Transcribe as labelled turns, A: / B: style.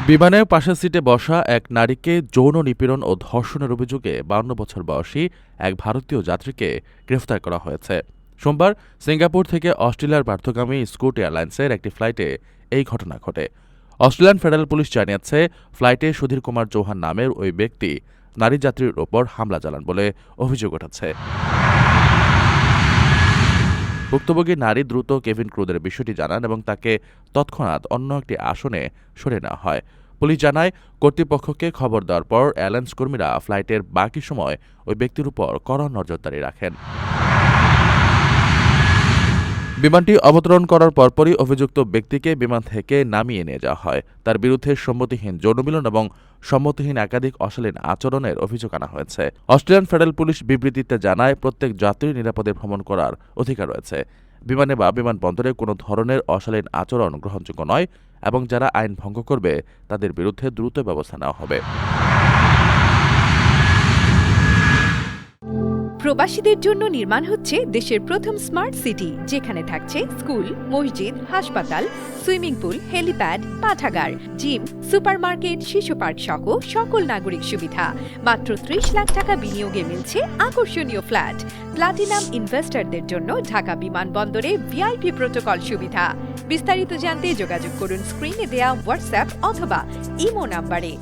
A: বিমানের পাশের সিটে বসা এক নারীকে যৌন নিপীড়ন ও ধর্ষণের অভিযোগে 52 বছর বয়সী এক ভারতীয় যাত্রীকে গ্রেফতার করা হয়েছে। সোমবার সিঙ্গাপুর থেকে অস্ট্রেলিয়ার পার্থগামী স্কুট এয়ারলাইন্সের একটি ফ্লাইটে এই ঘটনা ঘটে। অস্ট্রেলিয়ান ফেডারেল পুলিশ জানিয়েছে, ফ্লাইটে সুধীর কুমার চৌহান নামের ওই ব্যক্তি নারী যাত্রীর ওপর হামলা চালান বলে অভিযোগ উঠেছে। ভুক্তভোগী নারী দ্রুত কেভিন ক্রুদের বিষয়টি জানান এবং তাকে তৎক্ষণাৎ অন্য একটি আসনে সরিয়ে নেওয়া হয়। পুলিশ জানায়, কর্তৃপক্ষকে খবর দেওয়ার পর এয়ারলাইন্স কর্মীরা ফ্লাইটের বাকি সময় ওই ব্যক্তির উপর কড়া নজরদারি রাখেন। বিমানটি অবতরণ করার পরপরই অভিযুক্ত ব্যক্তিকে বিমান থেকে নামিয়ে নিয়ে যাওয়া হয়। তার বিরুদ্ধে সম্মতিহীন যৌনমিলন এবং সম্মতিহীন একাধিক অশালীন আচরণের অভিযোগ আনা হয়েছে। অস্ট্রেলিয়ান ফেডারেল পুলিশ বিবৃতিতে জানায়, প্রত্যেক যাত্রীর নিরাপদে ভ্রমণ করার অধিকার রয়েছে। বিমানে বা বিমানবন্দরে কোনো ধরনের অশালীন আচরণ গ্রহণযোগ্য নয় এবং যারা আইন ভঙ্গ করবে তাদের বিরুদ্ধে দ্রুত ব্যবস্থা নেওয়া হবে।
B: প্রবাসীদের জন্য নির্মাণ হচ্ছে দেশের প্রথম স্মার্ট সিটি, যেখানে থাকছে স্কুল, মসজিদ, হাসপাতাল, সুইমিং পুল, হেলিপ্যাড, পাঠাগার, জিম, সুপারমার্কেট, শিশু পার্ক সহ সকল নাগরিক সুবিধা। মাত্র 30 লাখ টাকা বিনিয়োগে মিলছে আকর্ষণীয় ফ্ল্যাট। প্লাটিনাম ইনভেস্টরদের জন্য ঢাকা বিমানবন্দরে ভিআইপি প্রোটোকল সুবিধা। বিস্তারিত জানতে যোগাযোগ করুন স্ক্রিনে দেয়া হোয়াটসঅ্যাপ অথবা ইমো নাম্বারে।